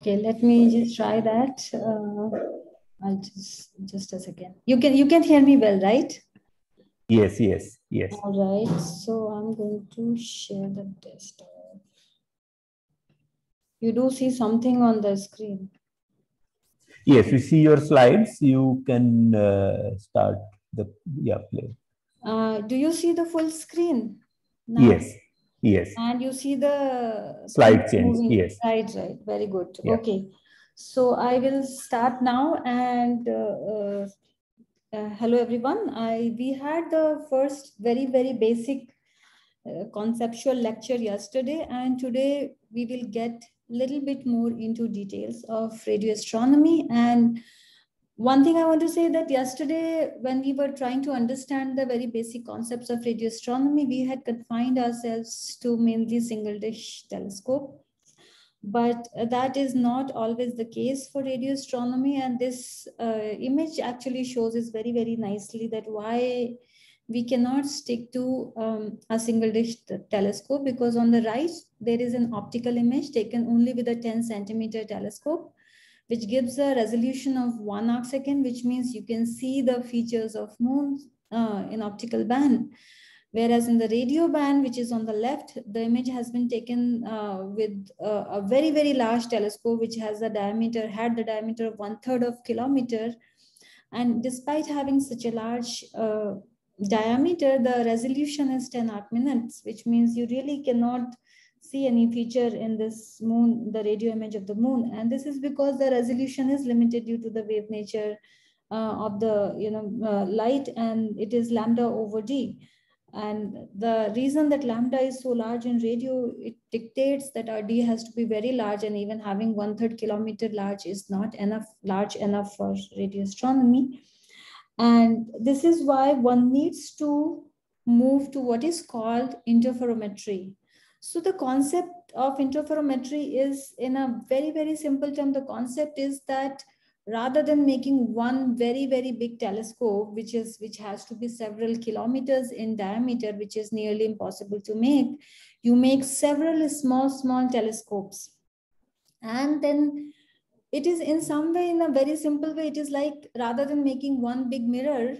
Okay, let me just try that. I'll just a second. You can hear me well, right? Yes, yes, yes. All right. So I'm going to share the desktop. You do see something on the screen. Yes, we see your slides. You can start the play. Do you see the full screen now? Yes, yes. And you see the Slide change. moving. Yes. Right. Very good. Yeah. Okay. So I will start now. And hello, everyone. We had the first very basic conceptual lecture yesterday, and today we will get a little bit more into details of radio astronomy. And one thing I want to say that yesterday, when we were trying to understand the very basic concepts of radio astronomy, we had confined ourselves to mainly single dish telescope. But that is not always the case for radio astronomy. And this image actually shows us very nicely that why we cannot stick to a single dish telescope, because on the right, there is an optical image taken only with a 10 centimeter telescope, which gives a resolution of 1 arcsecond, which means you can see the features of moon in optical band. Whereas in the radio band, which is on the left, the image has been taken with a very large telescope, which had the diameter of 1/3 of kilometer. And despite having such a large diameter, the resolution is 10 arc minutes, which means you really cannot see any feature in this moon, the radio image of the moon. And this is because the resolution is limited due to the wave nature of the light, and it is lambda over d. And the reason that lambda is so large in radio, it dictates that our d has to be very large, and even having 1/3 kilometer large is not large enough for radio astronomy. And this is why one needs to move to what is called interferometry. So the concept of interferometry is, in a very simple term, the concept is that rather than making one very big telescope, which has to be several kilometers in diameter, which is nearly impossible to make, you make several small telescopes. And then it is in some way, in a very simple way, it is like rather than making one big mirror,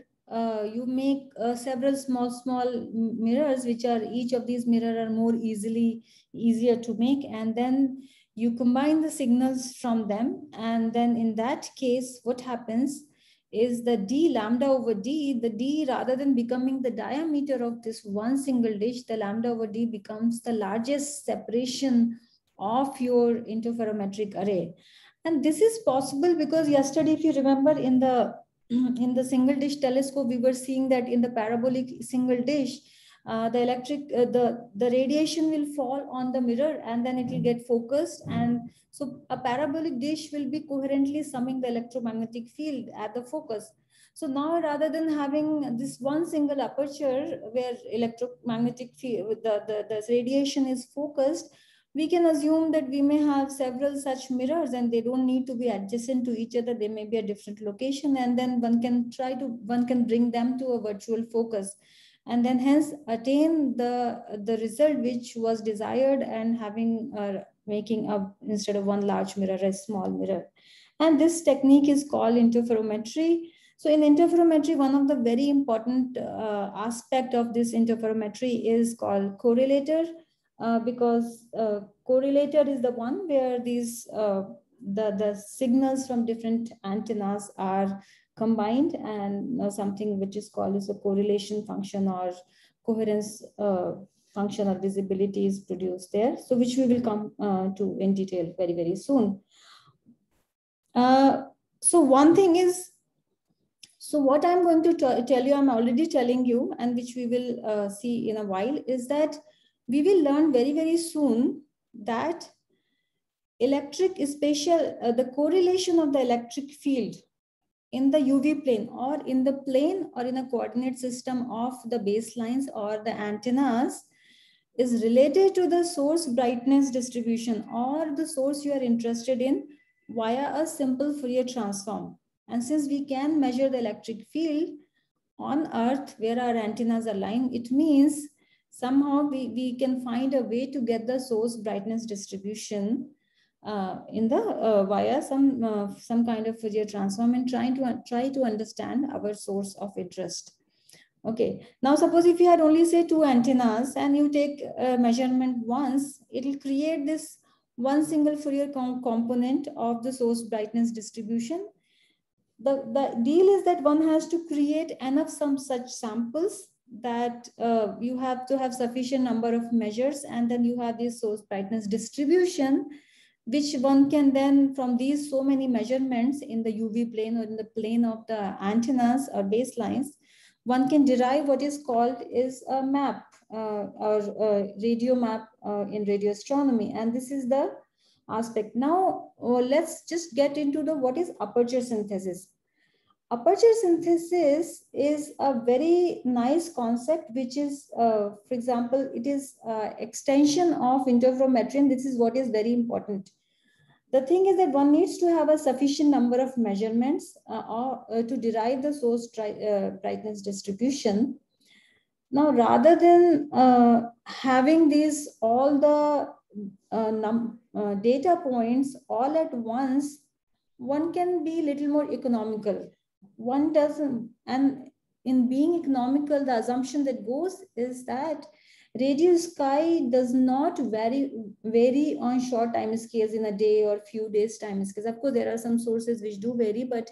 you make several small mirrors, which are, each of these mirrors are more easier to make. And then you combine the signals from them. And then in that case, what happens is the d lambda over d, the d, rather than becoming the diameter of this one single dish, the lambda over d becomes the largest separation of your interferometric array. And this is possible because yesterday, if you remember, in the single dish telescope, we were seeing that in the parabolic single dish, the radiation will fall on the mirror, and then it will get focused. And so a parabolic dish will be coherently summing the electromagnetic field at the focus. So now, rather than having this one single aperture where electromagnetic field, the radiation is focused, we can assume that we may have several such mirrors, and they don't need to be adjacent to each other. They may be a different location, and then one can bring them to a virtual focus, and then hence attain the result which was desired, and having making a, instead of one large mirror, a small mirror. And this technique is called interferometry. So in interferometry, one of the very important aspect of this interferometry is called correlator. Because correlator is the one where these the signals from different antennas are combined, and something which is called as a correlation function or coherence function or visibility is produced there. So which we will come to in detail very soon. So one thing is, so what I'm going to tell you, I'm already telling you, and which we will see in a while, is that we will learn very soon that the correlation of the electric field in the UV plane, or in the plane, or in a coordinate system of the baselines or the antennas, is related to the source brightness distribution, or the source you are interested in, via a simple Fourier transform. And since we can measure the electric field on Earth where our antennas are lying, it means somehow we can find a way to get the source brightness distribution via some kind of Fourier transform and try to understand our source of interest. Okay, now suppose if you had only say 2 antennas and you take a measurement once, it will create this one single Fourier component of the source brightness distribution. The deal is that one has to create enough some such samples that you have to have sufficient number of measures, and then you have this source brightness distribution, which one can then from these so many measurements in the UV plane or in the plane of the antennas or baselines, one can derive what is called is a map or a radio map in radio astronomy. And this is the aspect. Now, let's just get into the what is aperture synthesis. Aperture synthesis is a very nice concept, which is, for example, it is extension of interferometry, and this is what is very important. The thing is that one needs to have a sufficient number of measurements to derive the source brightness distribution. Now, rather than having these all the data points all at once, one can be a little more economical. One doesn't, and in being economical, the assumption that goes is that radio sky does not vary on short time scales in a day or few days time scales. Of course, there are some sources which do vary, but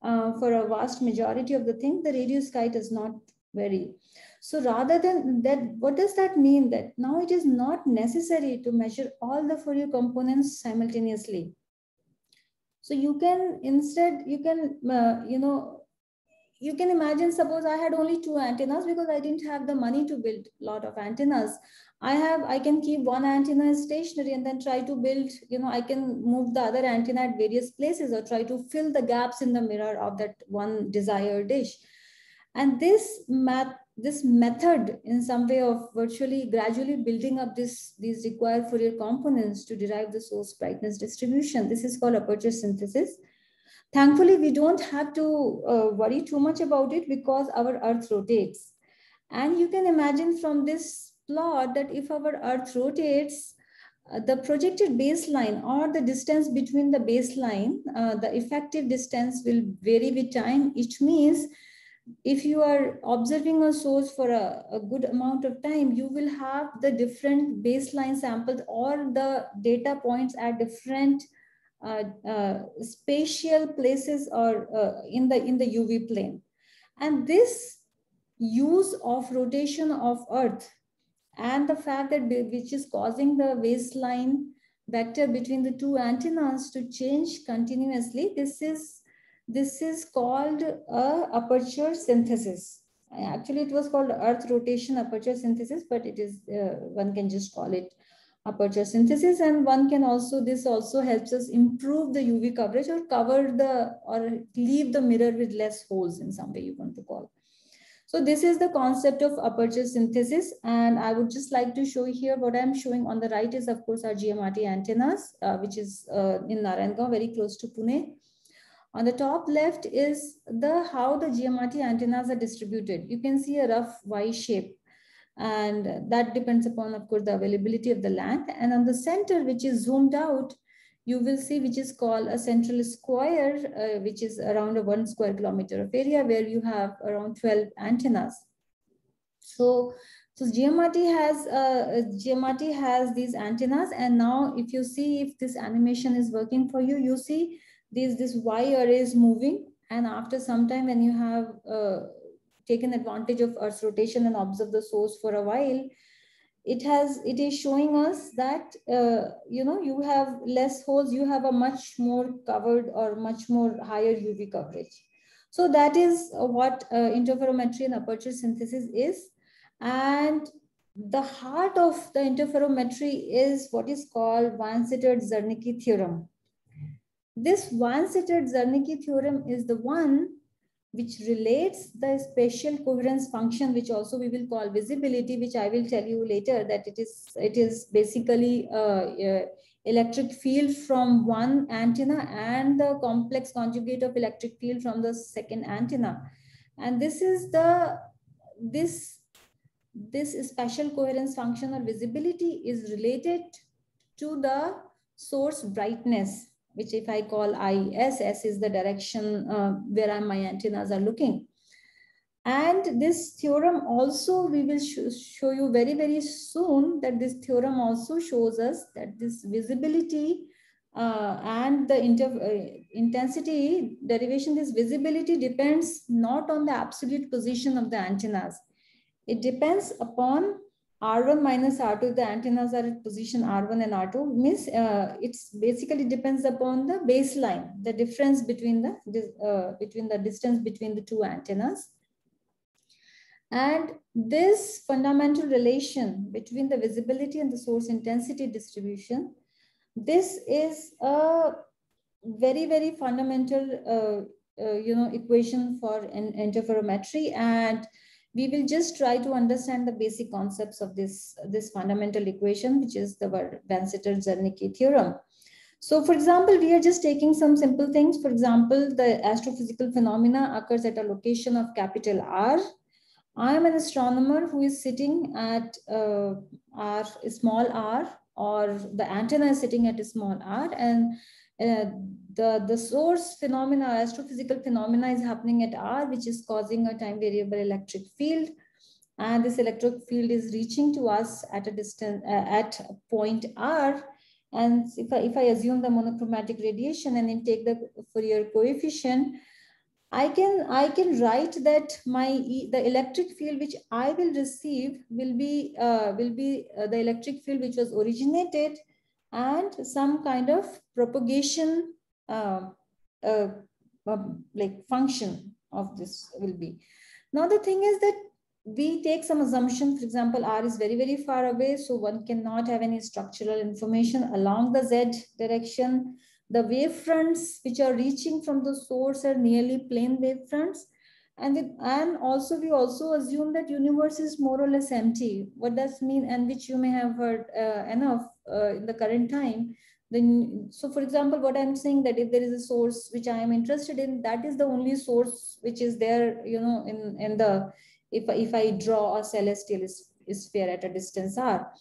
for a vast majority of the thing, the radio sky does not vary. So rather than that, what does that mean? That now it is not necessary to measure all the Fourier components simultaneously. So you can instead, you can imagine, suppose I had only 2 antennas because I didn't have the money to build a lot of antennas. I can keep one antenna stationary and then try to build, I can move the other antenna at various places or try to fill the gaps in the mirror of that one desired dish. And this method in some way of virtually gradually building up these required Fourier components to derive the source brightness distribution, this is called aperture synthesis. Thankfully, we don't have to worry too much about it because our Earth rotates. And you can imagine from this plot that if our Earth rotates, the projected baseline or the distance between the baseline, the effective distance will vary with time, which means if you are observing a source for a good amount of time, you will have the different baseline samples or the data points at different spatial places or in the UV plane. And this use of rotation of Earth and the fact that which is causing the baseline vector between the 2 antennas to change continuously, this is called aperture synthesis. Actually, it was called Earth rotation aperture synthesis, but it is one can just call it aperture synthesis. And one can also, this also helps us improve the UV coverage or leave the mirror with less holes in some way you want to call. So this is the concept of aperture synthesis. And I would just like to show here what I'm showing on the right is of course our GMRT antennas, which is in Narayangaon, very close to Pune. On the top left is how the GMRT antennas are distributed. You can see a rough Y shape, and that depends upon, of course, the availability of the land. And on the center, which is zoomed out, you will see which is called a central square, which is around a 1 square kilometer of area where you have around 12 antennas. So GMRT has these antennas, and now if you see if this animation is working for you, you see this Y array is moving, and after some time when you have taken advantage of Earth's rotation and observed the source for a while, it is showing us that you have less holes, you have a much more covered or much more higher UV coverage. So that is what interferometry and aperture synthesis is. And the heart of the interferometry is what is called Vansittart-Zernike theorem. This Vansittart-Zernike theorem is the one which relates the spatial coherence function, which also we will call visibility, which I will tell you later that it is basically electric field from one antenna and the complex conjugate of electric field from the second antenna. And this is this spatial coherence function or visibility is related to the source brightness, which if I call IS, S is the direction where my antennas are looking. And this theorem also, we will show you very, very soon that this theorem also shows us that this visibility and the intensity derivation, this visibility depends not on the absolute position of the antennas. It depends upon R1 minus R2. The antennas are at position R1 and R2. Means it's basically depends upon the baseline, the difference between the distance between the two antennas. And this fundamental relation between the visibility and the source intensity distribution, this is a very, very fundamental equation for interferometry, and we will just try to understand the basic concepts of this fundamental equation, which is the Vansittart-Zernike theorem. So for example, we are just taking some simple things. For example, the astrophysical phenomena occurs at a location of capital R. I am an astronomer who is sitting at R, small r, or the antenna is sitting at a small r, and the source phenomena, astrophysical phenomena is happening at r, which is causing a time variable electric field. And this electric field is reaching to us at a distance, at point r. And if I assume the monochromatic radiation and then take the Fourier coefficient, I can write that the electric field which I will receive will be the electric field which was originated, and some kind of propagation like function of this will be. Now the thing is that we take some assumption. For example, R is very, very far away, so one cannot have any structural information along the Z direction. The wave fronts which are reaching from the source are nearly plane wave fronts. And also we also assume that universe is more or less empty. What does mean? And which you may have heard enough in the current time. Then, so for example, what I'm saying, that if there is a source which I am interested in, that is the only source which is there, in the, if I draw a celestial sphere at a distance R.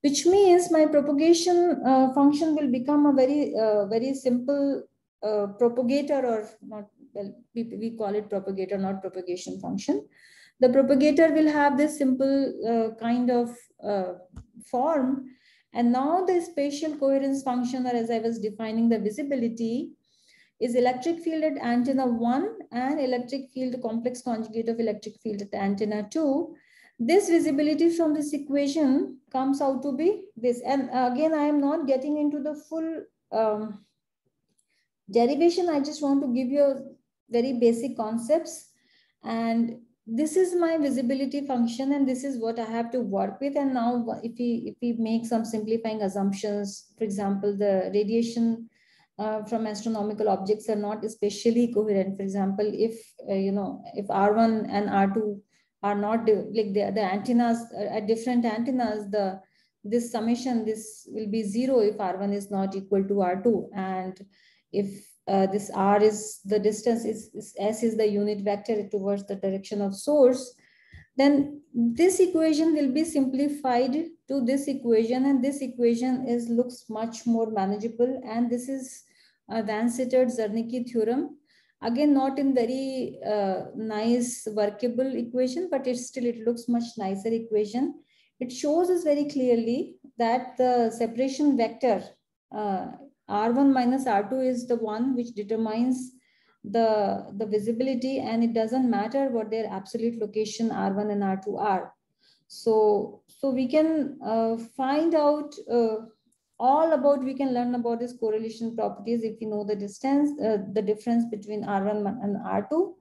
Which means my propagation function will become a very simple propagator, or not, well, we call it propagator, not propagation function. The propagator will have this simple kind of form. And now the spatial coherence function, or as I was defining the visibility, is electric field at antenna 1 and electric field, complex conjugate of electric field at antenna 2. This visibility from this equation comes out to be this. And again, I am not getting into the full derivation. I just want to give you very basic concepts. And this is my visibility function, and this is what I have to work with. And now if we make some simplifying assumptions, for example, the radiation from astronomical objects are not especially coherent. For example, if R1 and R2 are not like the antennas at different antennas, this summation, this will be 0 if R1 is not equal to R2. And if this R is the distance, S is the unit vector towards the direction of source, then this equation will be simplified to this equation, and this equation looks much more manageable. And this is Vansittart-Zernike theorem. Again, not in very nice workable equation, but it looks much nicer equation. It shows us very clearly that the separation vector R1 minus R2 is the one which determines the visibility, and it doesn't matter what their absolute location R1 and R2 are. So we can find out we can learn about this correlation properties if we know the distance, the difference between R1 and R2.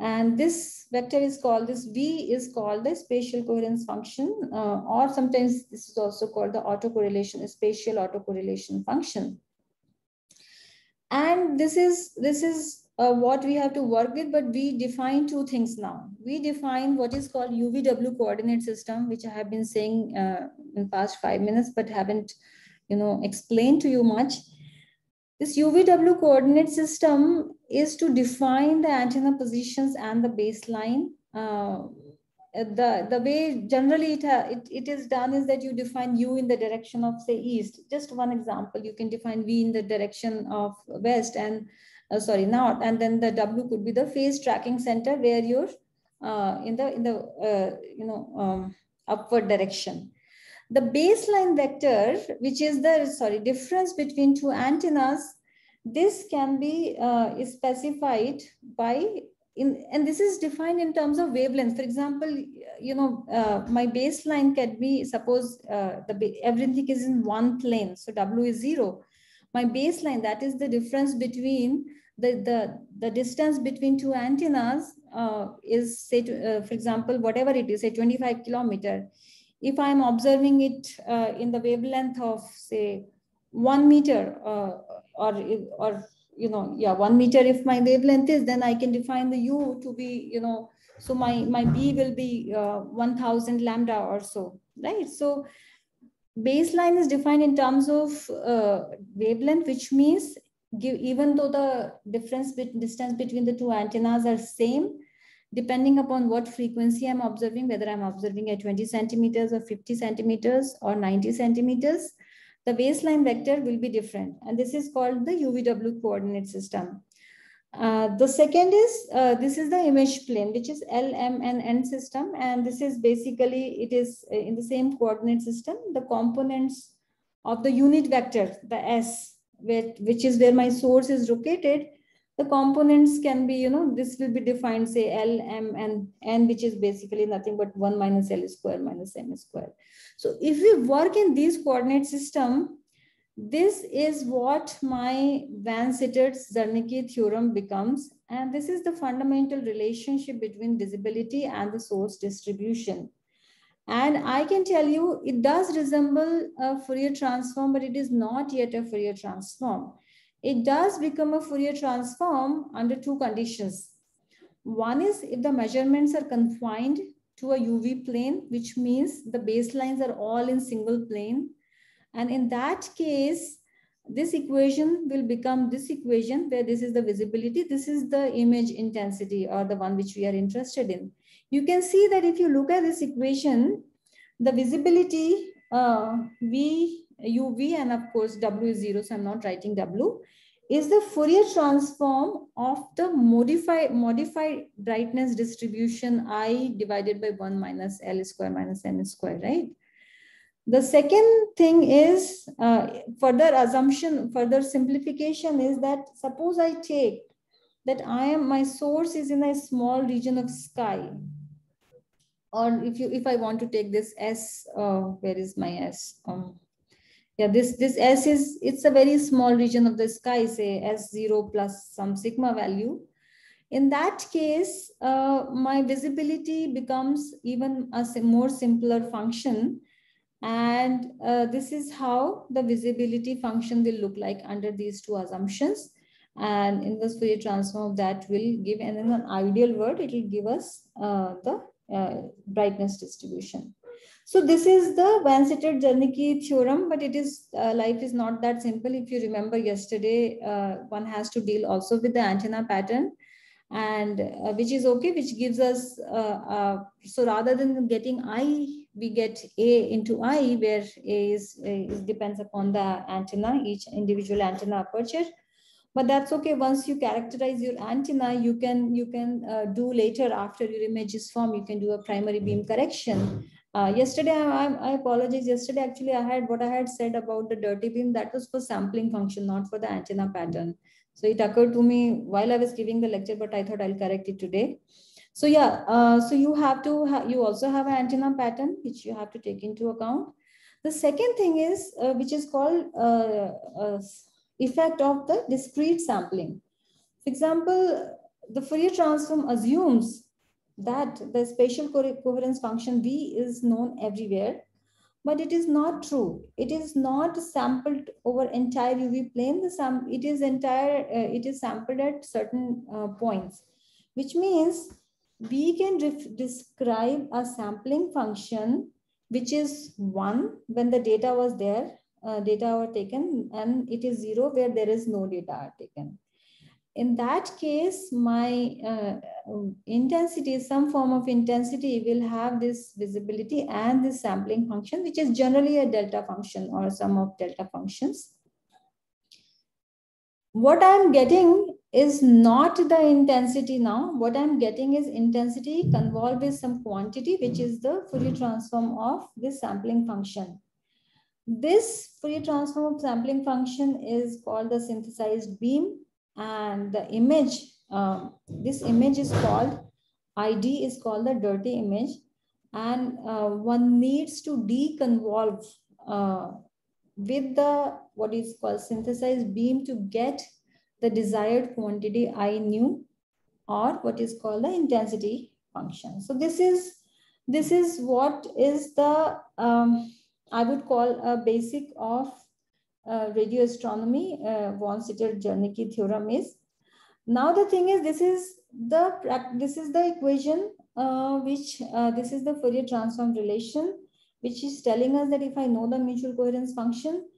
And this vector is called, this V is called the spatial coherence function, or sometimes this is also called the autocorrelation, spatial autocorrelation function. And this is what we have to work with, but we define two things now. We define what is called UVW coordinate system, which I have been saying in past 5 minutes, but haven't explained to you much. This UVW coordinate system is to define the antenna positions and the baseline the way generally it is done is that you define u in the direction of, say, east. Just one example, you can define v in the direction of west and north, and then the w could be the phase tracking center where you're in the upward direction. The baseline vector, which is the difference between two antennas, this can be specified by and this is defined in terms of wavelength. For example, my baseline can be, suppose everything is in one plane, so w is 0. My baseline, that is the difference between the distance between two antennas, is, say, for example, whatever it is, say 25 kilometer. If I'm observing it in the wavelength of, say, 1 meter, or 1 meter, if my wavelength is, then I can define the u to be, so my b will be 1000 lambda or so, right? So baseline is defined in terms of wavelength, which means even though the distance between the two antennas are same, depending upon what frequency I'm observing, whether I'm observing at 20 centimeters or 50 centimeters or 90 centimeters, the baseline vector will be different. And this is called the UVW coordinate system. The second is, this is the image plane, which is L, M, and N system. And this is basically, it is in the same coordinate system. The components of the unit vector, the S, which is where my source is located, the components can be, this will be defined, say, L, M, and N, which is basically nothing but 1 minus L square minus M square. So if we work in these coordinate system, this is what my Van-Sittert-Zernike theorem becomes. And this is the fundamental relationship between visibility and the source distribution. And I can tell you, it does resemble a Fourier transform, but it is not yet a Fourier transform. It does become a Fourier transform under two conditions. One is if the measurements are confined to a UV plane, which means the baselines are all in single plane. And in that case, this equation will become this equation where this is the visibility, this is the image intensity, or the one which we are interested in. You can see that if you look at this equation, the visibility V, UV, and of course W is 0, so I'm not writing W, is the Fourier transform of the modified brightness distribution I divided by 1 minus L square minus M square, right? The second thing is further simplification is that suppose I take that my source is in a small region of sky, or if I want to take this S, where is my S? This S is, it's a very small region of the sky, say S0 plus some sigma value. In that case, my visibility becomes even a more simpler function. And this is how the visibility function will look like under these two assumptions. And in this Fourier transform, that will give, and in an ideal world, it will give us the brightness distribution. So this is the Van-Sittert-Zernike theorem, but it is life is not that simple. If you remember yesterday, one has to deal also with the antenna pattern, and which is okay, which gives us, so rather than getting I, we get A into I, where A is depends upon the antenna, each individual antenna aperture. But that's okay. Once you characterize your antenna, you can do later after your image is formed, you can do a primary beam correction. Yesterday, I apologize. Yesterday, actually, what I had said about the dirty beam, that was for sampling function, not for the antenna pattern. So it occurred to me while I was giving the lecture, but I thought I'll correct it today. So yeah, so you have to, you also have an antenna pattern, which you have to take into account. The second thing is, which is called effect of the discrete sampling. For example, the Fourier transform assumes that the spatial coherence function V is known everywhere, but it is not true. It is not sampled over entire UV plane. It is sampled at certain points, which means we can describe a sampling function which is 1 when the data was there, data were taken, and it is 0 where there is no data taken. in that case, my intensity, some form of intensity will have this visibility and this sampling function, which is generally a delta function or sum of delta functions. What I'm getting is not the intensity now. What I'm getting is intensity convolved with some quantity, which is the Fourier transform of this sampling function. This Fourier transform of sampling function is called the synthesized beam, and the image, this image is called, ID is called the dirty image, and one needs to deconvolve with the what is called synthesized beam to get the desired quantity I nu, or what is called the intensity function. So this is what is the I would call a basic of radio astronomy. Von Sitter-Zernike theorem is. Now the thing is, this is the equation which this is the Fourier transform relation, which is telling us that if I know the mutual coherence function,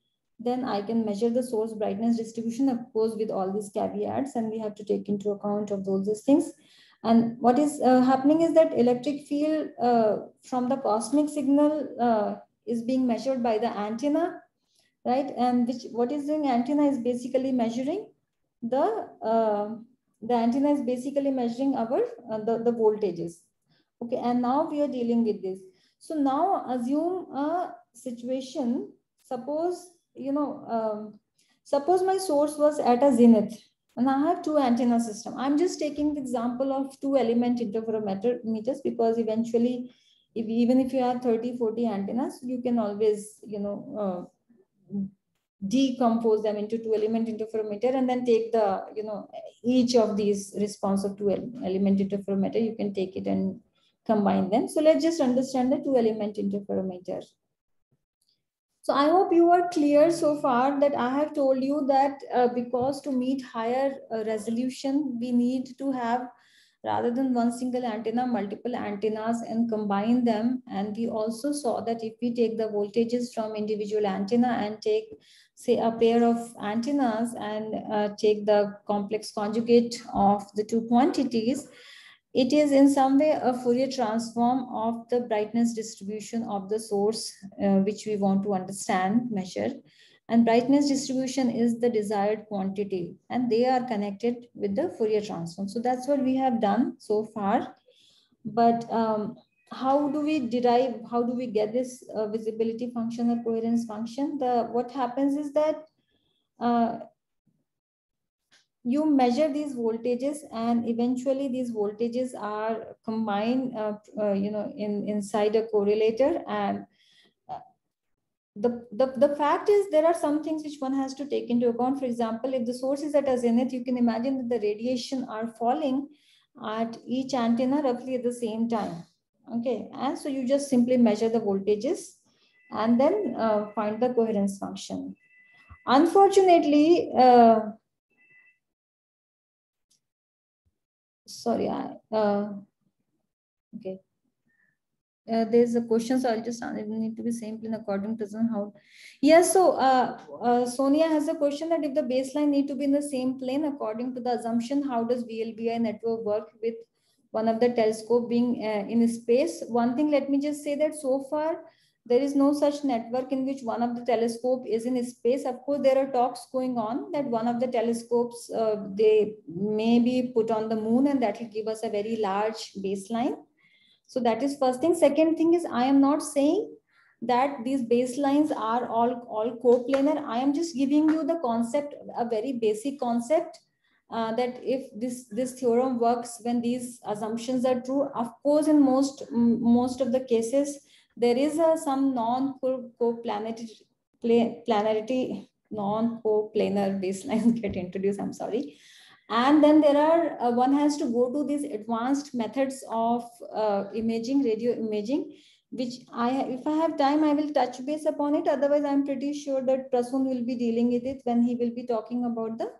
then I can measure the source brightness distribution, of course, with all these caveats, and we have to take into account of those things. And what is happening is that electric field from the cosmic signal is being measured by the antenna, right? And what is doing antenna is basically measuring the antenna is basically measuring our the voltages. Okay, and now we are dealing with this. So now assume a situation. Suppose suppose my source was at a zenith, and I have two antenna system. I'm just taking the example of 2-element interferometers because eventually, even if you have 30-40 antennas, you can always decompose them into 2-element interferometer, and then take the each of these response of 2-element interferometer, you can take it and combine them. So let's just understand the 2-element interferometer. So I hope you are clear so far that I have told you that because to meet higher resolution, we need to have, rather than one single antenna, multiple antennas and combine them. And we also saw that if we take the voltages from individual antenna and take, say, a pair of antennas and take the complex conjugate of the two quantities, it is in some way a Fourier transform of the brightness distribution of the source, which we want to understand, measure. And brightness distribution is the desired quantity, and they are connected with the Fourier transform. So that's what we have done so far. But how do we derive, how do we get this visibility function or coherence function? What happens is that you measure these voltages, and eventually these voltages are combined inside a correlator. And the fact is, there are some things which one has to take into account. For example, if the source is at a zenith, you can imagine that the radiation are falling at each antenna roughly at the same time. Okay, and so you just simply measure the voltages and then find the coherence function. Unfortunately, sorry, okay. There's a question, so I'll just answer. It need to be same plane according to how. Yes, so Sonia has a question that if the baseline need to be in the same plane according to the assumption, how does VLBI network work with one of the telescope being in space? One thing, let me just say that so far, there is no such network in which one of the telescope is in space. Of course, there are talks going on that one of the telescopes, they may be put on the moon, and that will give us a very large baseline. So that is first thing. Second thing is, I am not saying that these baselines are all coplanar. I am just giving you the concept, a very basic concept, that if this theorem works when these assumptions are true. Of course, in most of the cases, there is some non-coplanar baselines get introduced. I'm sorry. And then there are, one has to go to these advanced methods of imaging, radio imaging, which if I have time, I will touch base upon it. Otherwise, I'm pretty sure that Prasoon will be dealing with it when he will be talking about the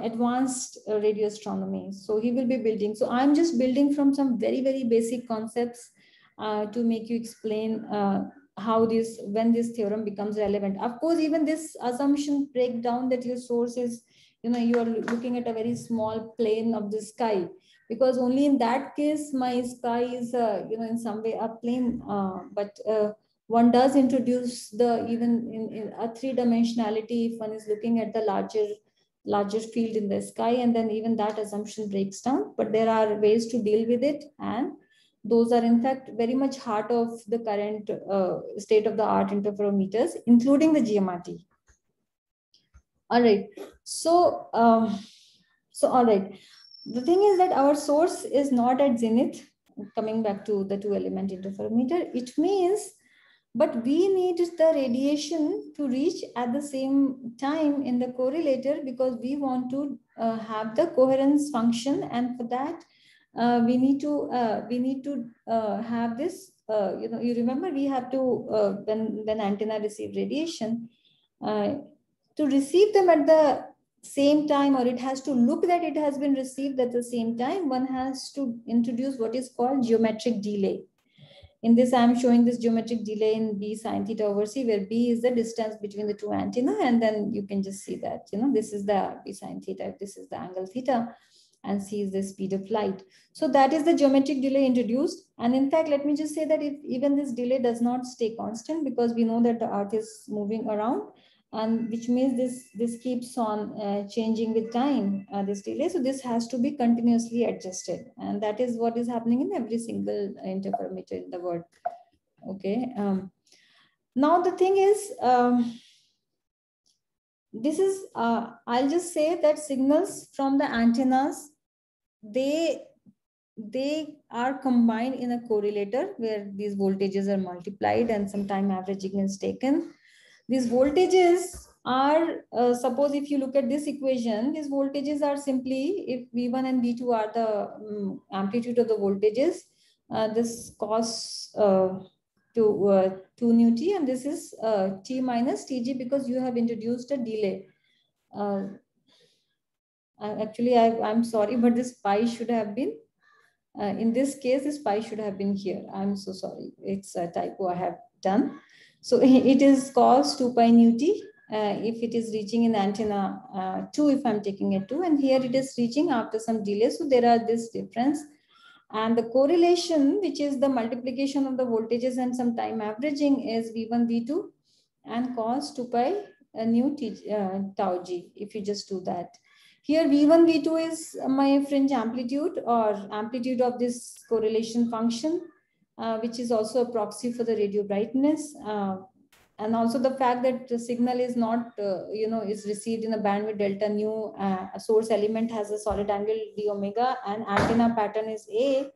advanced radio astronomy. So he will be building. So I'm just building from some very, very basic concepts to make you explain how when this theorem becomes relevant. Of course, even this assumption breakdown that your source is you are looking at a very small plane of the sky, because only in that case my sky is in some way a plane, but one does introduce the even in a three-dimensionality if one is looking at the larger field in the sky, and then even that assumption breaks down. But there are ways to deal with it, and those are in fact very much heart of the current state of the art interferometers, including the GMRT. All right. So, all right. The thing is that our source is not at zenith. Coming back to the two-element interferometer, it means, but we need the radiation to reach at the same time in the correlator, because we want to have the coherence function, and for that we need to have this. You remember we have to when antenna receive radiation. To receive them at the same time, or it has to look that it has been received at the same time, one has to introduce what is called geometric delay. In this, I'm showing this geometric delay in B sine theta over C, where B is the distance between the two antenna, and then you can just see that, this is the B sine theta, this is the angle theta, and C is the speed of light. So that is the geometric delay introduced. And in fact, let me just say that if even this delay does not stay constant, because we know that the Earth is moving around, and which means this keeps on changing with time, this delay. So this has to be continuously adjusted, and that is what is happening in every single interferometer in the world. Okay. Now the thing is, this is I'll just say that signals from the antennas, they are combined in a correlator where these voltages are multiplied and some time averaging is taken. These voltages are, suppose if you look at this equation, these voltages are simply, if V1 and V2 are the amplitude of the voltages, this cos 2 nu t, and this is t minus tg, because you have introduced a delay. Actually, I'm sorry, but this pi should have been, in this case, this pi should have been here. I'm so sorry. It's a typo I have done. So it is cos 2 pi nu t if it is reaching in antenna 2, if I'm taking it 2, and here it is reaching after some delay. So there are this difference. And the correlation, which is the multiplication of the voltages and some time averaging, is V1, V2 and cos 2 pi nu t, tau g, if you just do that. Here V1, V2 is my fringe amplitude, or amplitude of this correlation function, which is also a proxy for the radio brightness. And also the fact that the signal is not, is received in a bandwidth delta nu, a source element has a solid angle d omega, and antenna pattern is A.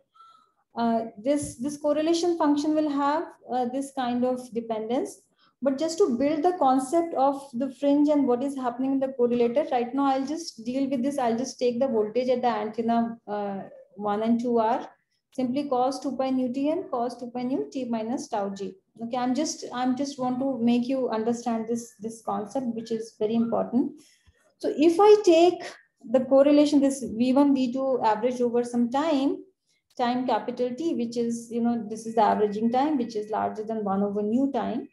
This correlation function will have this kind of dependence. But just to build the concept of the fringe and what is happening in the correlator, right now I'll just deal with this. I'll just take the voltage at the antenna 1 and 2 are simply cos 2 pi nu t and cos 2 pi nu t minus tau g. Okay, I'm just want to make you understand this concept, which is very important. So if I take the correlation, this V1, V2 average over some time capital T, which is, this is the averaging time, which is larger than 1 over nu time,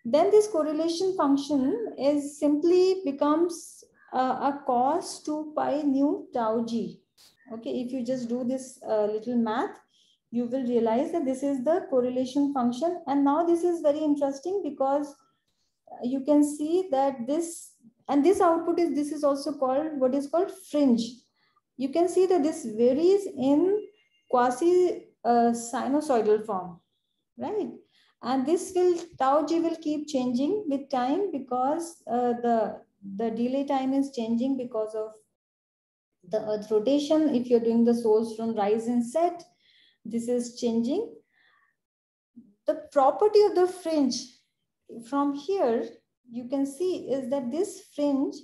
then this correlation function is simply becomes a cos 2 pi nu tau g. Okay, if you just do this little math, you will realize that this is the correlation function. And now this is very interesting, because you can see that this, and this output is, this is also called what is called fringe. You can see that this varies in quasi sinusoidal form, right? And this tau g will keep changing with time, because the delay time is changing because of the Earth rotation. If you're doing the source from rise and set, this is changing. The property of the fringe from here, you can see, is that this fringe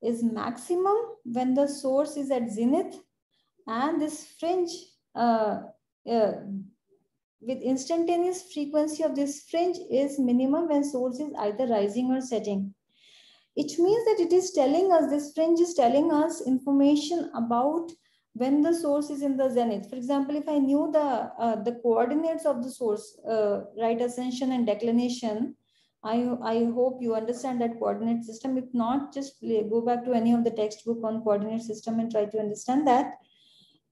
is maximum when the source is at zenith, and this fringe with instantaneous frequency of this fringe is minimum when source is either rising or setting. It means that it is telling us, this fringe is telling us information about when the source is in the zenith. For example, if I knew the coordinates of the source, right ascension and declination, I hope you understand that coordinate system. If not, just go back to any of the textbook on coordinate system and try to understand that.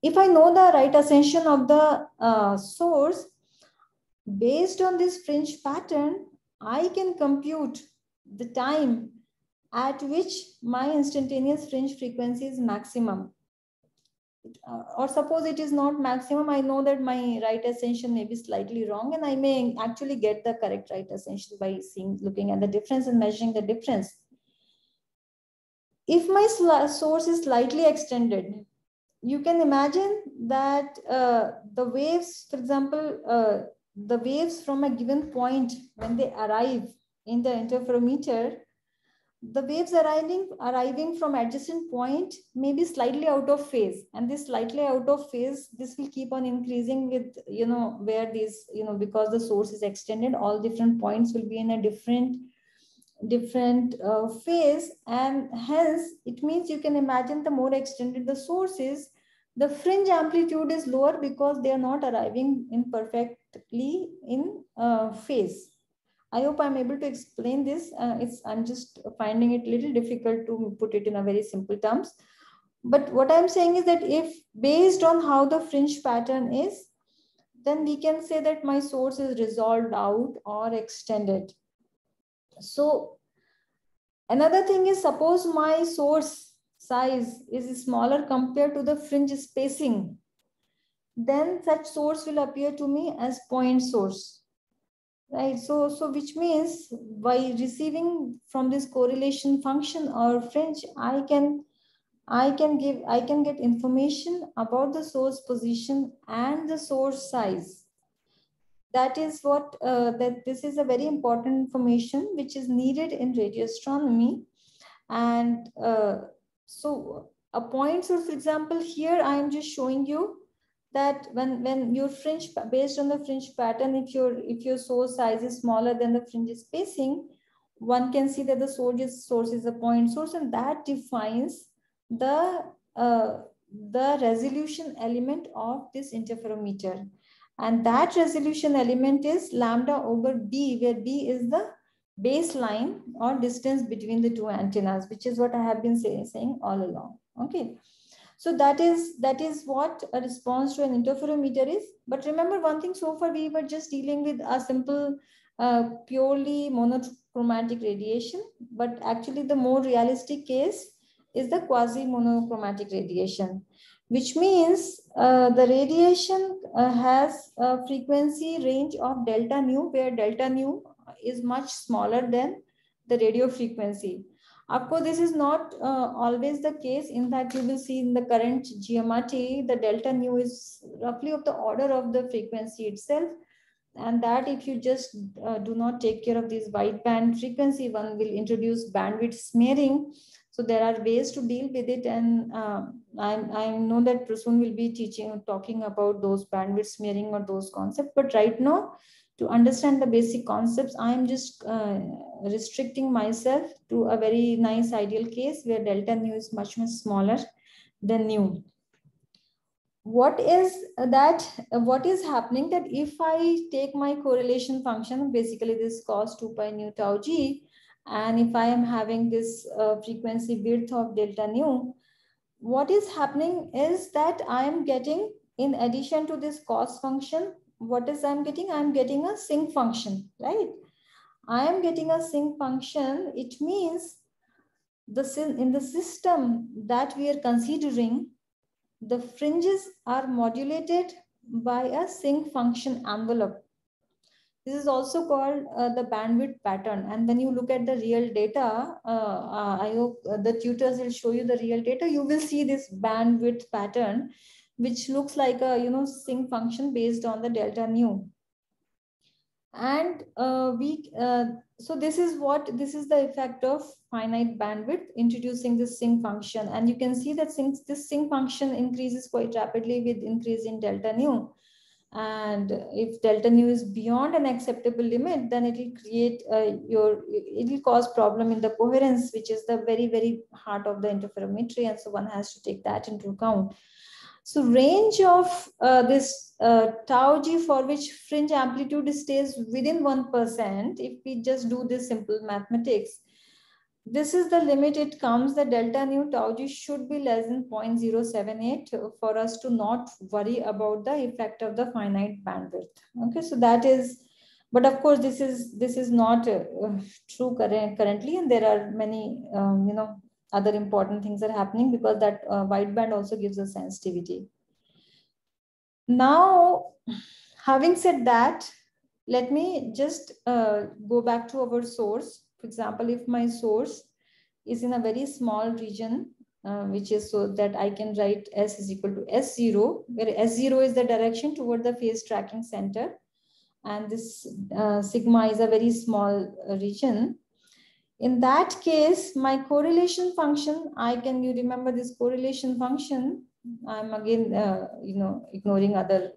If I know the right ascension of the source, based on this fringe pattern, I can compute the time at which my instantaneous fringe frequency is maximum. Or suppose it is not maximum, I know that my right ascension may be slightly wrong, and I may actually get the correct right ascension by looking at the difference and measuring the difference. If my source is slightly extended, you can imagine that the waves, for example, the waves from a given point, when they arrive in the interferometer, the waves arriving from adjacent point may be slightly out of phase, and this slightly out of phase, this will keep on increasing with, where these, because the source is extended, all different points will be in a different phase, and hence it means you can imagine the more extended the source is, the fringe amplitude is lower because they are not arriving in perfectly in phase. I hope I'm able to explain this. I'm just finding it a little difficult to put it in a very simple terms. But what I'm saying is that if based on how the fringe pattern is, then we can say that my source is resolved out or extended. So another thing is, suppose my source size is smaller compared to the fringe spacing, then such source will appear to me as point source. Right, so which means by receiving from this correlation function or fringe, I can get information about the source position and the source size. That is what this is a very important information which is needed in radio astronomy. And so a point source, for example, here I am just showing you that when your fringe, based on the fringe pattern, if your source size is smaller than the fringe spacing, one can see that the source is a point source, and that defines the resolution element of this interferometer. And that resolution element is lambda over b, where b is the baseline or distance between the two antennas, which is what I have been saying all along. Okay. So that is what a response to an interferometer is. But remember one thing, so far we were just dealing with a simple purely monochromatic radiation, but actually the more realistic case is the quasi-monochromatic radiation, which means the radiation has a frequency range of delta nu, where delta nu is much smaller than the radio frequency. Of course, this is not always the case. In fact, you will see in the current GMRT, the delta nu is roughly of the order of the frequency itself. And that if you just do not take care of this wideband frequency, one will introduce bandwidth smearing. So there are ways to deal with it. And I know that Prasoon will be talking about those bandwidth smearing or those concepts. But right now, to understand the basic concepts, I am just restricting myself to a very nice ideal case where delta nu is much smaller than nu. What is happening that if I take my correlation function, basically this cos 2 pi nu tau g, and if I am having this frequency width of delta nu, what is happening is that I am getting, in addition to this cos function, what is I'm getting a sinc function, right? I am getting a sinc function. It means in the system that we are considering, the fringes are modulated by a sinc function envelope. This is also called the bandwidth pattern. And when you look at the real data, I hope the tutors will show you the real data. You will see this bandwidth pattern, which looks like a sinc function based on the delta nu. And so this is the effect of finite bandwidth introducing this sinc function. And you can see that since this sinc function increases quite rapidly with increase in delta nu, and if delta nu is beyond an acceptable limit, then it will create it will cause problem in the coherence, which is the very, very heart of the interferometry. And so one has to take that into account. So range of this tau g for which fringe amplitude stays within 1%, if we just do this simple mathematics, this is the limit it comes that delta nu tau g should be less than 0.078 for us to not worry about the effect of the finite bandwidth. Okay, so that is, but of course this is not true currently, and there are many other important things are happening because that wideband also gives us sensitivity. Now, having said that, let me just go back to our source. For example, if my source is in a very small region, which is so that I can write S is equal to S0, where S0 is the direction toward the phase tracking center. And this sigma is a very small region. In that case, my correlation function, you remember this correlation function. I'm again, ignoring other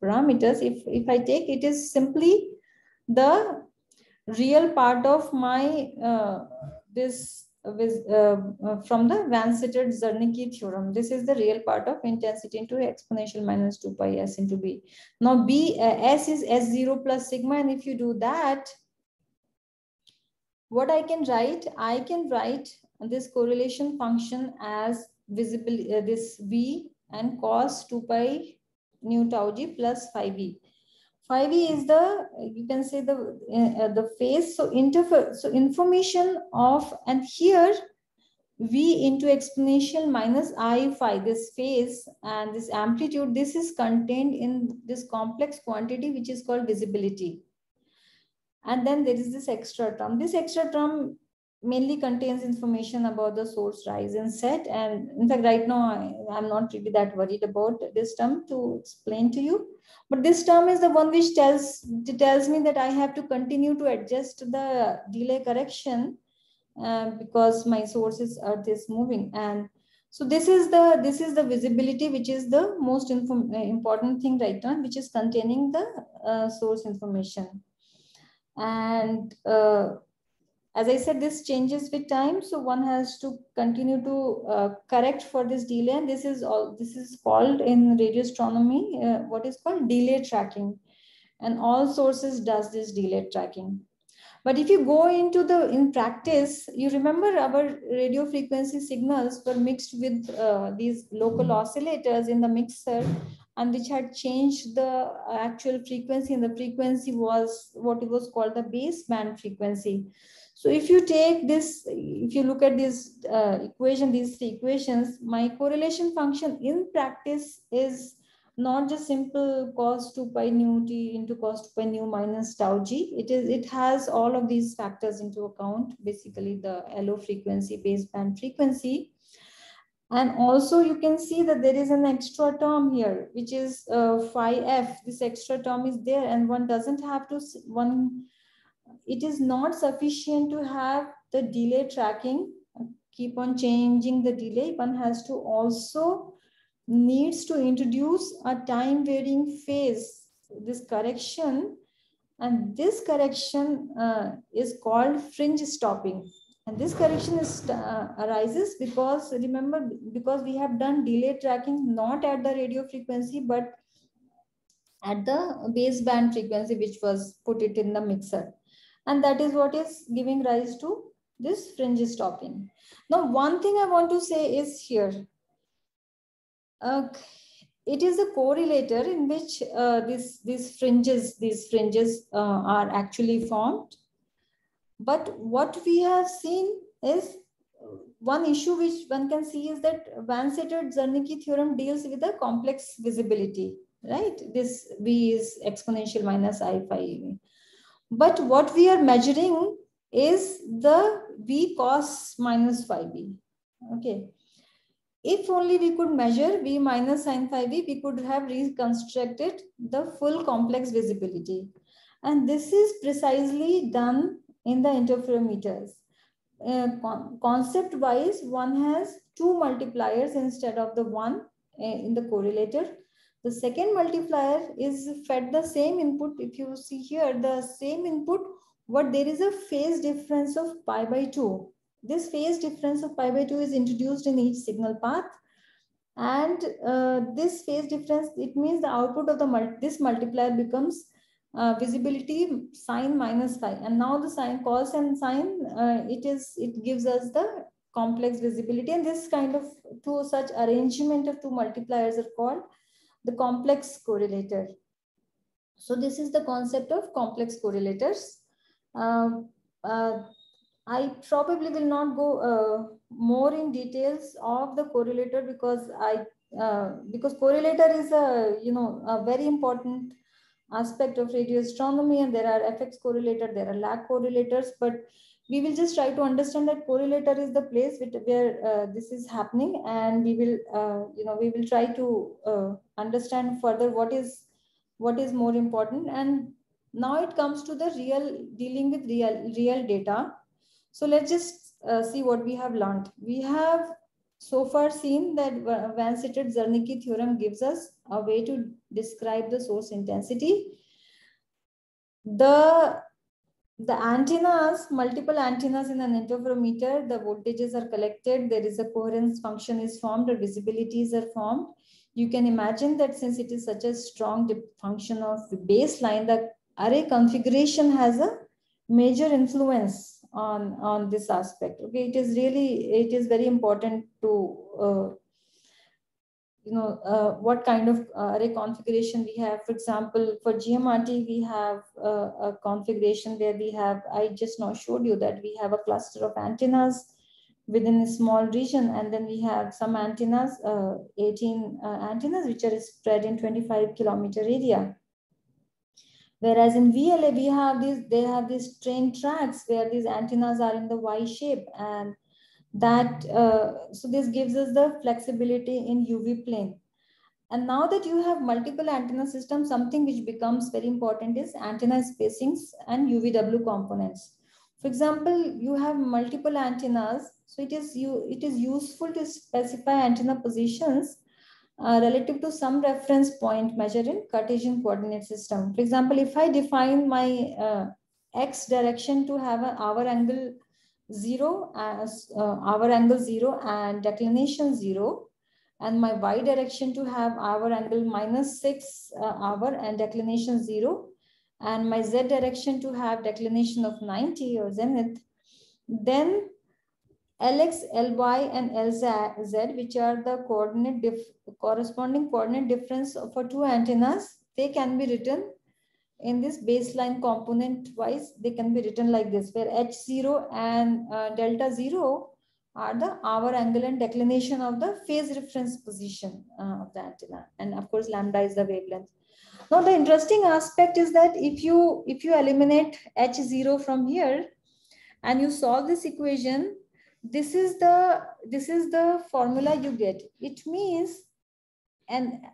parameters. If I take, it is simply the real part of my from the Vansittart-Zernike theorem. This is the real part of intensity into exponential minus 2 pi s into b. Now s is S0 plus sigma, and if you do that, what I can write this correlation function as visible this v and cos 2 pi nu tau g plus phi b. Phi b is the, you can say, the phase. So information of, and here v into exponential minus I phi, this phase and this amplitude, this is contained in this complex quantity which is called visibility. And then there is this extra term. This extra term mainly contains information about the source rise and set. And in fact, right now, I'm not really that worried about this term to explain to you. But this term is the one which tells me that I have to continue to adjust the delay correction because my source's Earth is moving. And so this is the visibility, which is the most important thing right now, which is containing the source information. And as I said, this changes with time, so one has to continue to correct for this delay. And this is called in radio astronomy what is called delay tracking, and all sources does this delay tracking. But if you go into in practice, you remember our radio frequency signals were mixed with these local oscillators in the mixer, and which had changed the actual frequency, and the frequency was what it was called the baseband frequency. So if you take this, if you look at this equation, these three equations, my correlation function in practice is not just simple cos 2 pi nu t into cos 2 pi nu minus tau g. It has all of these factors into account, basically the LO frequency, baseband frequency. And also you can see that there is an extra term here, which is phi f. This extra term is there, and one doesn't have to, it is not sufficient to have the delay tracking, keep on changing the delay. One has to also needs to introduce a time varying phase, this correction. And this correction is called fringe stopping. And this correction arises because, remember, because we have done delay tracking not at the radio frequency, but at the baseband frequency, which was put it in the mixer. And that is what is giving rise to this fringe stopping. Now, one thing I want to say is here, it is a correlator in which these fringes are actually formed. But what we have seen is one issue which one can see is that Vansittart-Zernike theorem deals with a complex visibility, right? This V is exponential minus I phi. But what we are measuring is the V cos minus phi B. Okay. If only we could measure V minus sin phi B, we could have reconstructed the full complex visibility. And this is precisely done in the interferometers. Concept-wise, one has two multipliers instead of the one in the correlator. The second multiplier is fed the same input. If you see here, the same input, but there is a phase difference of pi by 2. This phase difference of pi by 2 is introduced in each signal path. And this phase difference, it means the output of the this multiplier becomes visibility sine minus phi, and now the sine, cos and sine, it gives us the complex visibility, and this kind of two such arrangement of two multipliers are called the complex correlator. So this is the concept of complex correlators. I probably will not go more in details of the correlator because correlator is a very important aspect of radio astronomy, and there are FX correlator, there are lag correlators, but we will just try to understand that correlator is the place where this is happening, and we will try to understand further what is more important. And now it comes to the dealing with real data. So let's just see what we have learned. We have so far seen that Vansittart-Zernike theorem gives us a way to describe the source intensity. The antennas, multiple antennas in an interferometer, the voltages are collected, there is a coherence function is formed, or visibilities are formed. You can imagine that since it is such a strong function of the baseline, the array configuration has a major influence on this aspect. Okay, it is very important to what kind of array configuration we have. For example, for GMRT, we have a configuration where we have, I just now showed you that we have a cluster of antennas within a small region, and then we have some antennas, 18 antennas, which are spread in 25-kilometer area. Whereas in VLA, they have these train tracks where these antennas are in the Y shape, and that so this gives us the flexibility in UV plane. And now that you have multiple antenna systems, something which becomes very important is antenna spacings and UVW components. For example, you have multiple antennas, so it is useful to specify antenna positions relative to some reference point measured in Cartesian coordinate system. For example, if I define my X direction to have an hour angle 0 as hour angle 0 and declination 0, and my Y direction to have hour angle -6 hour and declination 0, and my Z direction to have declination of 90 or zenith, then Lx, Ly, and Lz, which are the corresponding coordinate difference for two antennas, they can be written in this baseline component wise. They can be written like this, where H0 and delta 0 are the hour angle and declination of the phase reference position of the antenna, and of course lambda is the wavelength. Now the interesting aspect is that if you eliminate H0 from here and you solve this equation, this is the formula you get. It means, and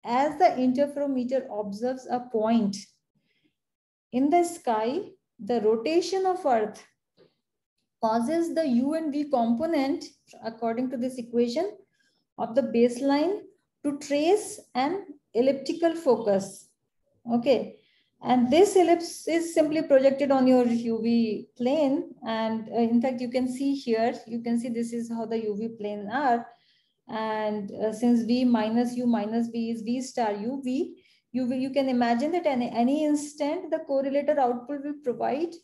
as the interferometer observes a point in the sky, the rotation of Earth causes the U and V component, according to this equation, of the baseline to trace an elliptical focus. Okay. And this ellipse is simply projected on your UV plane. And in fact, you can see here, this is how the UV plane are. And since V minus U minus V is V star UV, you can imagine that at any instant, the correlator output will provide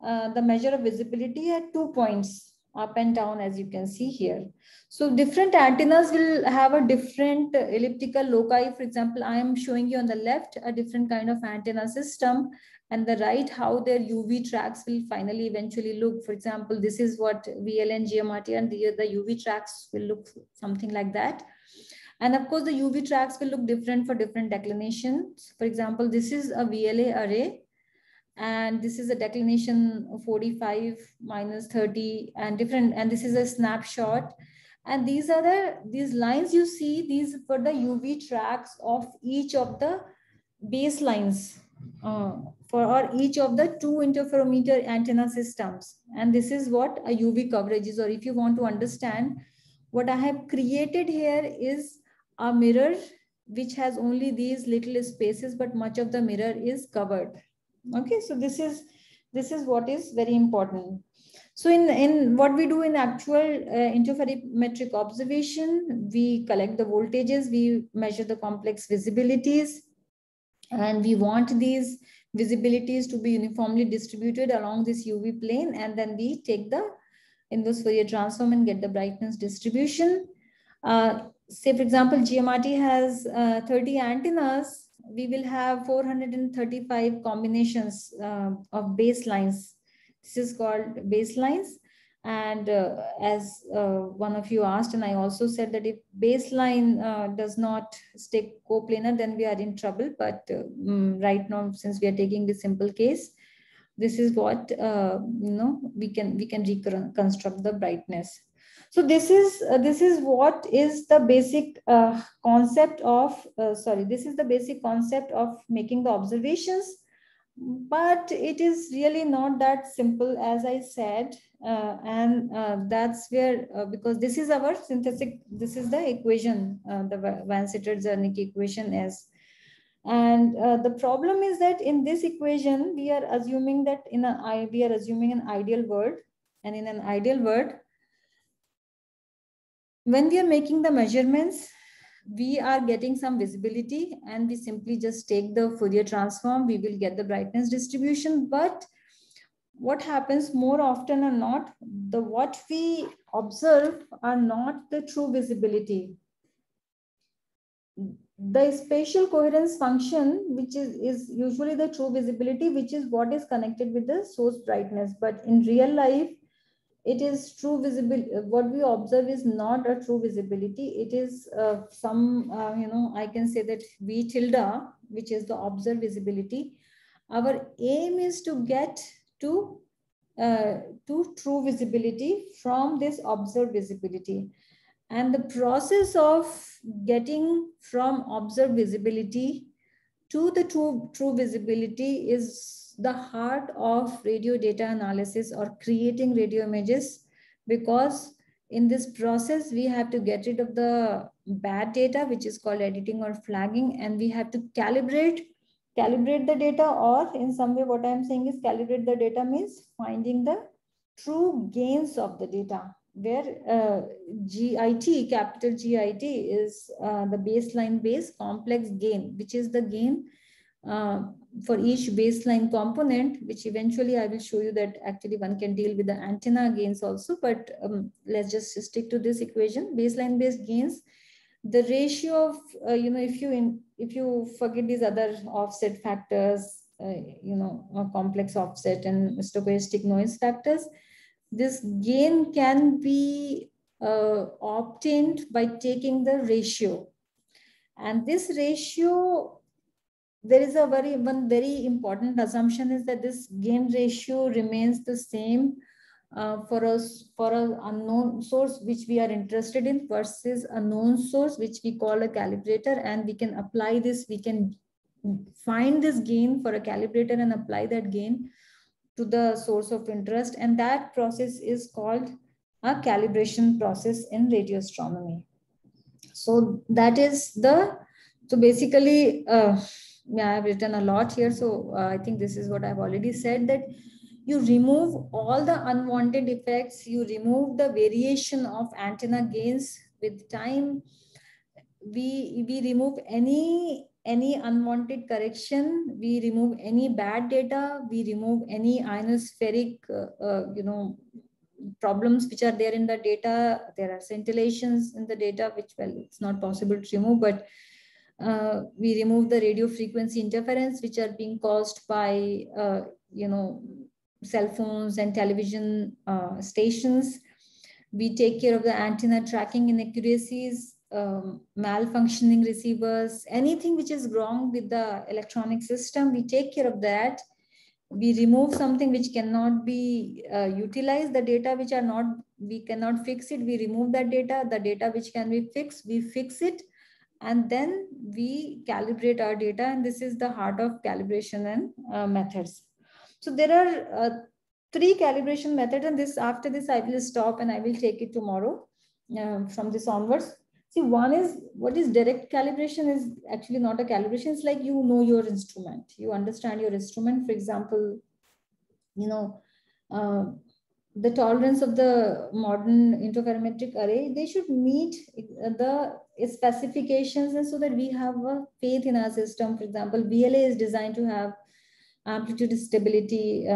the measure of visibility at 2 points, up and down, as you can see here. So different antennas will have a different elliptical loci. For example, I am showing you on the left a different kind of antenna system, and the right how their UV tracks will finally eventually look. For example, this is what VLA and GMRT, and the UV tracks will look something like that. And of course, the UV tracks will look different for different declinations. For example, this is a VLA array, and this is a declination of 45 minus 30 and different, and this is a snapshot. And these are these lines you see, these for the UV tracks of each of the baselines for each of the two interferometer antenna systems. And this is what a UV coverage is, or if you want to understand, what I have created here is a mirror which has only these little spaces, but much of the mirror is covered. Okay, so this is what is very important. So in what we do in actual interferometric observation, we collect the voltages, we measure the complex visibilities, and we want these visibilities to be uniformly distributed along this UV plane, and then we take the inverse Fourier transform and get the brightness distribution. Say for example, GMRT has 30 antennas, we will have 435 combinations of baselines. This is called baselines. And as one of you asked, and I also said that if baseline does not stay coplanar, then we are in trouble. But right now, since we are taking the simple case, this is what we can reconstruct the brightness. So this is what is the basic concept of this is the basic concept of making the observations. But it is really not that simple, as I said, and that's where because this is our synthetic, this is the equation, the Van Sittert-Zernike equation is. And the problem is that in this equation, we are assuming that we are assuming an ideal world, and in an ideal world, when we are making the measurements, we are getting some visibility, and we simply just take the Fourier transform, we will get the brightness distribution. But what happens more often or not, what we observe are not the true visibility. The spatial coherence function, which is usually the true visibility, which is what is connected with the source brightness. But in real life, it is true visibility. What we observe is not a true visibility. It is I can say that V tilde, which is the observed visibility. Our aim is to get to true visibility from this observed visibility. And the process of getting from observed visibility to the true visibility is the heart of radio data analysis or creating radio images, because in this process, we have to get rid of the bad data, which is called editing or flagging, and we have to calibrate the data, or in some way, what I'm saying is calibrate the data means finding the true gains of the data, where GIT, capital GIT, is the baseline base complex gain, which is the gain for each baseline component, which eventually I will show you that actually one can deal with the antenna gains also. But let's just stick to this equation, baseline based gains. The ratio of, if you forget these other offset factors, complex offset and stochastic noise factors, this gain can be obtained by taking the ratio. And this ratio, there is one very important assumption is that this gain ratio remains the same for an unknown source which we are interested in versus a known source which we call a calibrator, and we can apply this, we can find this gain for a calibrator and apply that gain to the source of interest, and that process is called a calibration process in radio astronomy. So that is so basically I've written a lot here, so I think this is what I've already said, that you remove all the unwanted effects, you remove the variation of antenna gains with time, we remove any unwanted correction, we remove any bad data, we remove any ionospheric problems which are there in the data. There are scintillations in the data which, well, it's not possible to remove, but we remove the radio frequency interference which are being caused by cell phones and television stations. We take care of the antenna tracking inaccuracies, malfunctioning receivers, anything which is wrong with the electronic system, we take care of that. We remove something which cannot be utilized, the data which are not, we cannot fix it, we remove that data. The data which can be fixed, we fix it, and then we calibrate our data. And this is the heart of calibration and methods. So there are 3 calibration methods, and after this I will stop and I will take it tomorrow from this onwards. See, one is, what is direct calibration is actually not a calibration. It's like you know your instrument, you understand your instrument. For example, the tolerance of the modern interferometric array, they should meet the specifications, and so that we have a faith in our system. For example, VLA is designed to have amplitude stability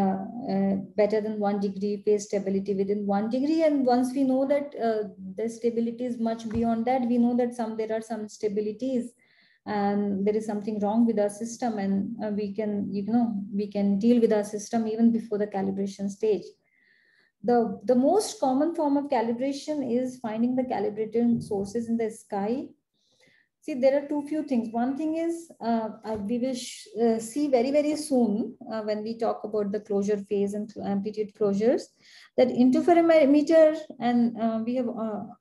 better than 1 degree, phase stability within 1 degree. And once we know that the stability is much beyond that, we know that there are some stabilities and there is something wrong with our system, and we can deal with our system even before the calibration stage. The most common form of calibration is finding the calibrating sources in the sky. See, there are few things. One thing is we will see very, very soon when we talk about the closure phase and amplitude closures, that interferometer, and we have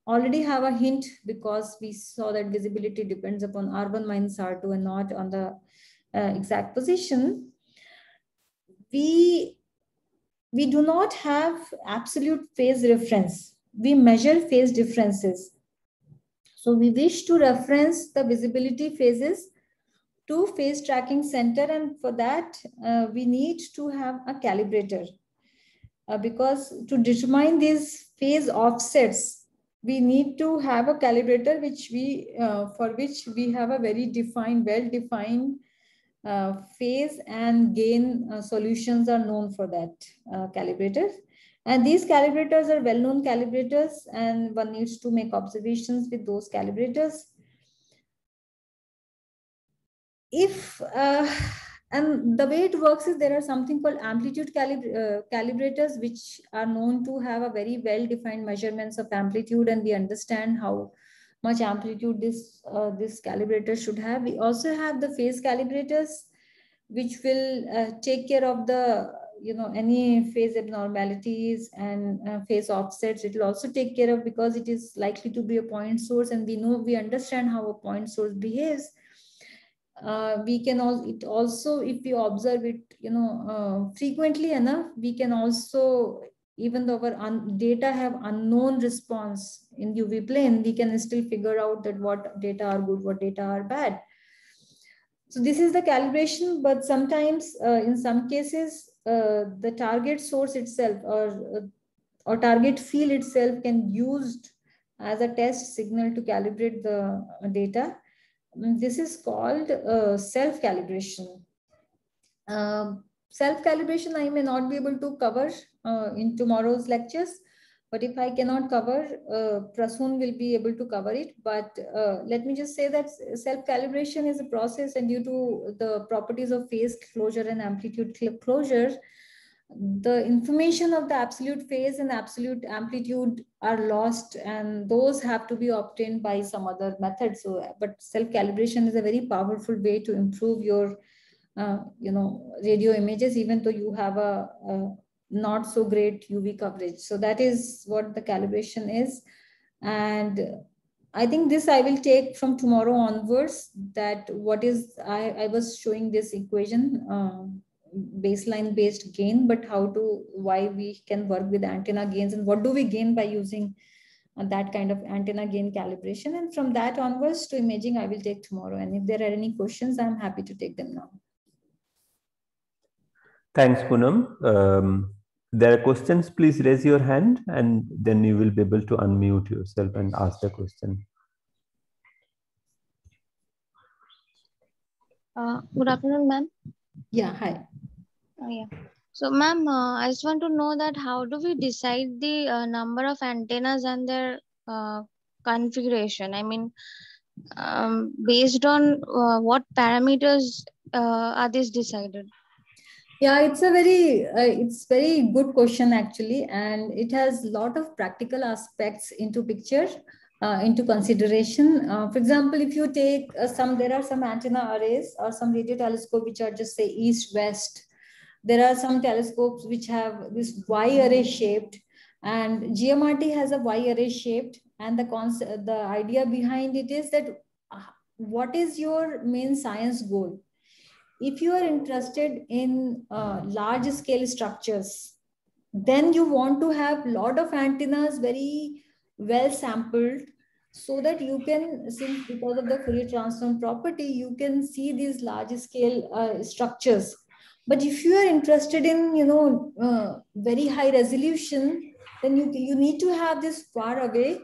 already have a hint because we saw that visibility depends upon R1 minus R2 and not on the exact position. We do not have absolute phase reference. We measure phase differences. So we wish to reference the visibility phases to phase tracking center, and for that we need to have a calibrator because to determine these phase offsets, we need to have a calibrator for which we have a very well-defined phase and gain solutions are known for that calibrators. And these calibrators are well-known calibrators, and one needs to make observations with those calibrators. And the way it works is there are something called amplitude calibrators, which are known to have a very well-defined measurements of amplitude, and we understand how much amplitude this calibrator should have. We also have the phase calibrators, which will take care of the any phase abnormalities and phase offsets. It will also take care of, because it is likely to be a point source, and we understand how a point source behaves. We can also, if we observe it frequently enough, we can also, even though our data have unknown response in UV plane, we can still figure out that what data are good, what data are bad. So this is the calibration, but sometimes in some cases the target source itself or target field itself can be used as a test signal to calibrate the data. This is called self-calibration. Self-calibration I may not be able to cover in tomorrow's lectures, but if I cannot cover, Prasoon will be able to cover it. But let me just say that self-calibration is a process, and due to the properties of phase closure and amplitude closure, the information of the absolute phase and absolute amplitude are lost, and those have to be obtained by some other method. So, but self-calibration is a very powerful way to improve your, radio images, even though you have a not so great UV coverage. So that is what the calibration is. And I think this I will take from tomorrow onwards, that what is, I was showing this equation, baseline based gain, but why we can work with antenna gains and what do we gain by using that kind of antenna gain calibration. And from that onwards to imaging, I will take tomorrow. And if there are any questions, I'm happy to take them now. Thanks, Poonam. There are questions, please raise your hand and then you will be able to unmute yourself and ask the question. Good afternoon, ma'am. Yeah, hi. Yeah. So, ma'am, I just want to know that how do we decide the number of antennas and their configuration? I mean, based on what parameters are these decided? Yeah, it's a very good question actually, and it has a lot of practical aspects into picture, into consideration. For example, if you take there are some antenna arrays or some radio telescope which are just say east-west. There are some telescopes which have this Y array shaped, and GMRT has a Y array shaped, and the idea behind it is that what is your main science goal? If you are interested in large scale structures, then you want to have a lot of antennas very well sampled, so that you can, since because of the Fourier transform property, you can see these large scale structures. But if you are interested in, very high resolution, then you need to have this far away.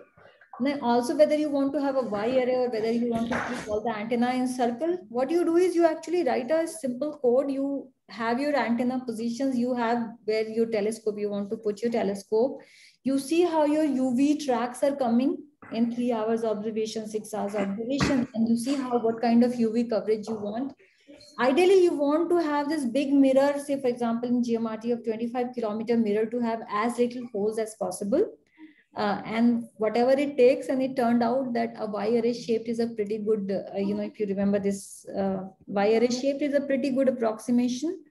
Then also, whether you want to have a Y array or whether you want to keep all the antenna in circle, what you do is you actually write a simple code. You have your antenna positions, you have where your telescope, you want to put your telescope. You see how your UV tracks are coming in 3 hours observation, 6 hours observation, and you see how what kind of UV coverage you want. Ideally, you want to have this big mirror, say for example, in GMRT of 25-kilometer mirror, to have as little holes as possible. And whatever it takes, and it turned out that a Y array shaped is a pretty good, if you remember this, Y array shaped is a pretty good approximation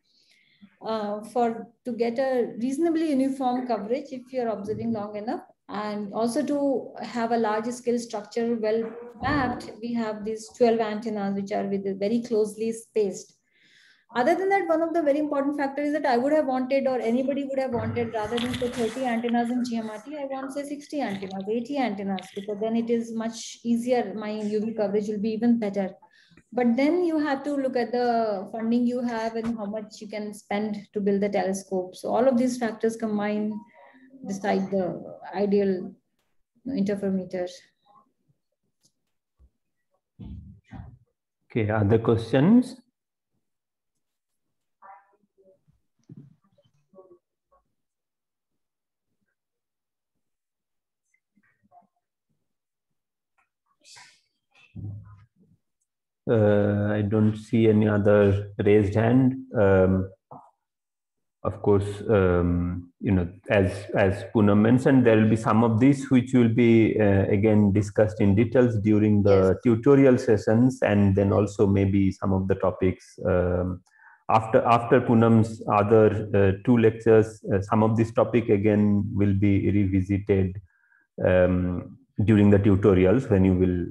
to get a reasonably uniform coverage if you're observing long enough. And also to have a large scale structure well mapped, we have these 12 antennas which are very closely spaced. Other than that, one of the very important factors is that I would have wanted, or anybody would have wanted, rather than say 30 antennas in GMRT, I want say 60 antennas, 80 antennas, because then it is much easier. My UV coverage will be even better. But then you have to look at the funding you have and how much you can spend to build the telescope. So all of these factors combine decide the ideal interferometer. Okay, other questions? I don't see any other raised hand. Of course, as Poonam mentioned, there will be some of these which will be again discussed in details during the tutorial sessions, and then also maybe some of the topics after Poonam's other 2 lectures. Some of this topic again will be revisited during the tutorials when you will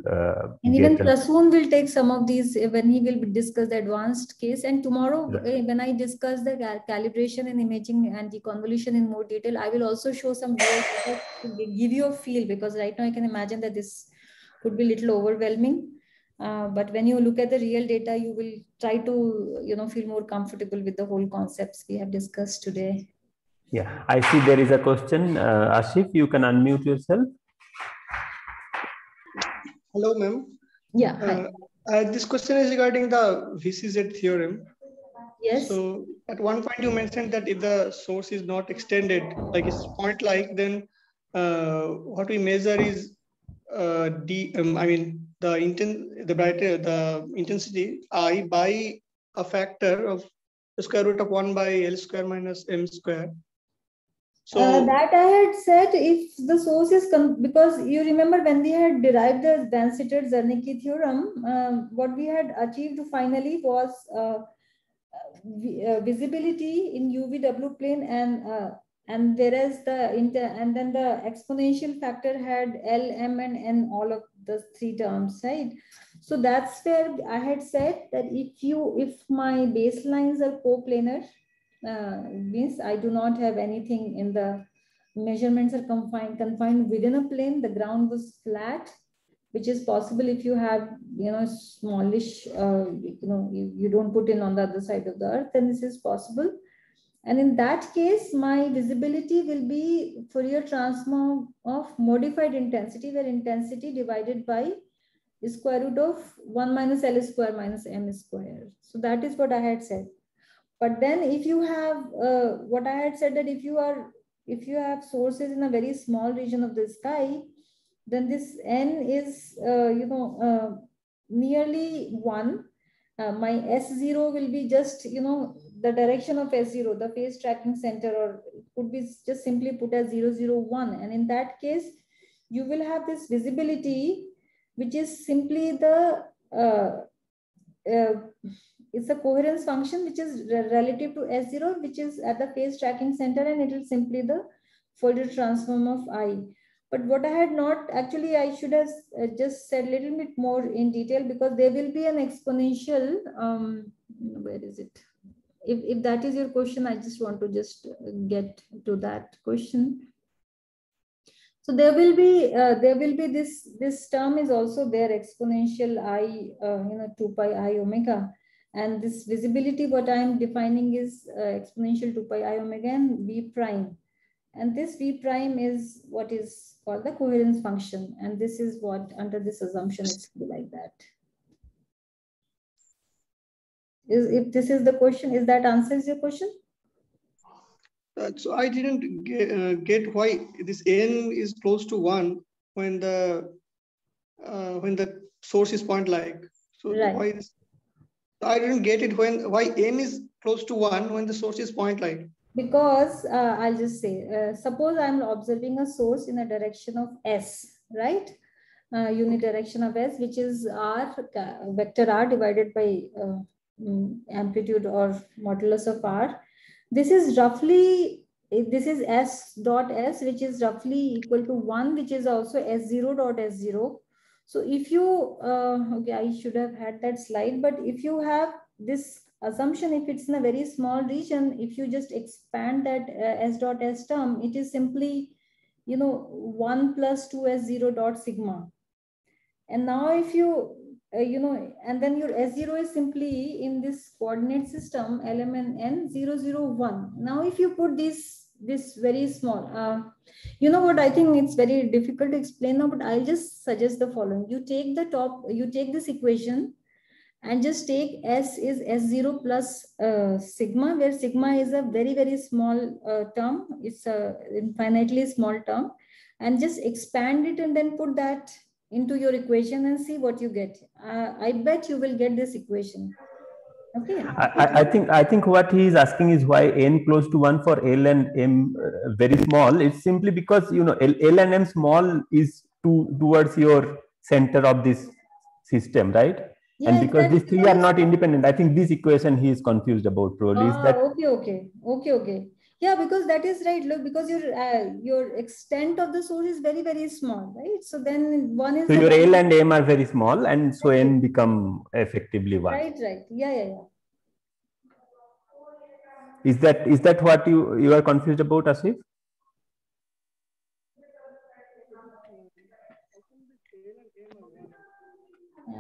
and even Prasoon will take some of these when he will discuss the advanced case. And tomorrow, when I discuss the calibration and imaging and deconvolution in more detail, I will also show some videos to give you a feel, because right now I can imagine that this could be a little overwhelming. But when you look at the real data, you will try to feel more comfortable with the whole concepts we have discussed today. Yeah, I see there is a question. Ashif, you can unmute yourself. Hello, ma'am. Yeah. This question is regarding the VCZ theorem. Yes. So at one point you mentioned that if the source is not extended, like it's point-like, then what we measure is the intensity I by a factor of the square root of 1 by L square minus M square. So that I had said, if the source is because you remember when we had derived the Vansittart-Zernike theorem, what we had achieved finally was visibility in UVW plane, and whereas and then the exponential factor had L, M, and N, all of the 3 terms, right? So that's where I had said that if my baselines are coplanar, means I do not have anything in the measurements are confined within a plane. The ground was flat, which is possible if you have smallish you don't put in on the other side of the earth, then this is possible. And in that case, my visibility will be Fourier transform of modified intensity, where intensity divided by the square root of 1 minus L square minus M square. So that is what I had said. But then if you have what I had said, that if you have sources in a very small region of the sky, then this N is nearly 1. My S0 will be just the direction of S0, the phase tracking center, or it could be just simply put as 0, 0, 1. And in that case, you will have this visibility, which is simply the it's a coherence function which is relative to S0, which is at the phase tracking center, and it is simply the Fourier transform of I. But what I had not, actually I should have just said a little bit more in detail, because there will be an exponential, where is it? If that is your question, I just want to just get to that question. So there will be this term is also there, exponential I, 2 pi I omega. And this visibility, what I am defining is exponential 2 pi I omega n v prime. And this v prime is what is called the coherence function. And this is what, under this assumption, it's like that. If this is the question, is that answers your question? So I didn't get why this n is close to 1 when the source is point-like. So right. Why this? I didn't get it why n is close to 1 when the source is point-like. Because I'll just say, suppose I'm observing a source in a direction of s, right? Unit direction of s, which is r, vector r divided by amplitude or modulus of r. This is roughly, this is s dot s, which is roughly equal to 1, which is also s0 dot s0. So if you, okay, I should have had that slide, but if you have this assumption, if it's in a very small region, if you just expand that s dot s term, it is simply, 1 plus 2s0 dot sigma. And now if you, and then your S0 is simply in this coordinate system, element n 0, 0, 1. Now, if you put this very small, you know what, I think it's very difficult to explain now, but I'll just suggest the following. You take the top, you take this equation and just take S is S0 plus sigma, where sigma is a very, very small term. It's a infinitely small term, and just expand it and then put that into your equation and see what you get. I bet you will get this equation. Okay. I think what he is asking is why n close to 1 for L and M very small. It's simply because L and M small is towards your center of this system, right? Yeah, and because these three are not independent, I think this equation he is confused about probably. Is that okay. Yeah, because that is right. Look, because your extent of the source is very, very small, right? So then one is. So your L and M are very small, and so n become effectively 1. Right. Yeah. Is that what you are confused about, Asif?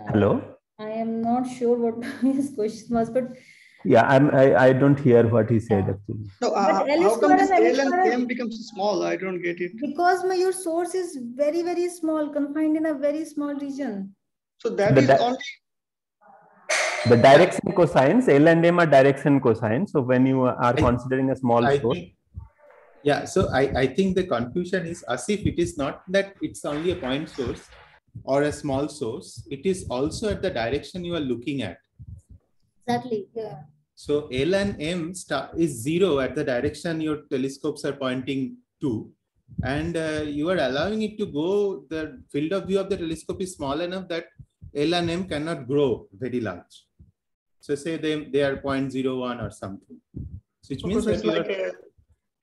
Hello. I am not sure what his question was, but. Yeah, I don't hear what he said actually. No, how come this L and M becomes small? I don't get it. Because your source is very, very small, confined in a very small region. So that is only the direction cosines. L and M are direction cosines. So when you are considering a small source. Yeah, so I think the confusion is as if it is not that it's only a point source or a small source. It is also at the direction you are looking at. Exactly. Yeah. So L and M is 0 at the direction your telescopes are pointing to, and you are allowing it to go. The field of view of the telescope is small enough that L and M cannot grow very large. So say they are 0.01 or something. So which means it's like a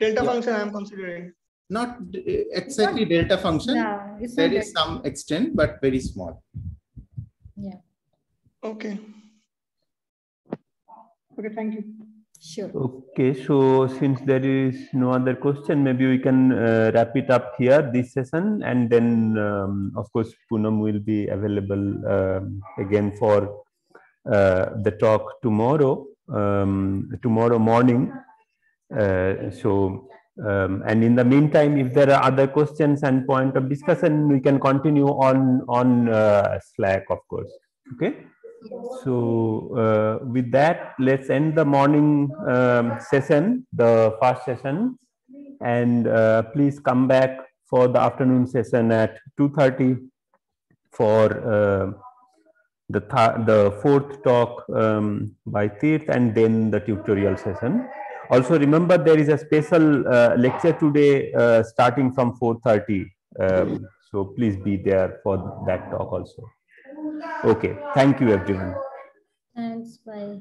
delta function I am considering. Not exactly delta function. No, there is some extent, but very small. Yeah. Okay, thank you. Sure. Okay, so since there is no other question, maybe we can wrap it up here, this session, and then of course Poonam will be available again for the talk tomorrow, tomorrow morning. And in the meantime, if there are other questions and point of discussion, we can continue on Slack, of course. Okay. So with that, let's end the morning session, the first session, and please come back for the afternoon session at 2:30 for the fourth talk by Tirth, and then the tutorial session. Also remember, there is a special lecture today starting from 4:30. So please be there for that talk also. Okay, thank you everyone. Thanks, bye.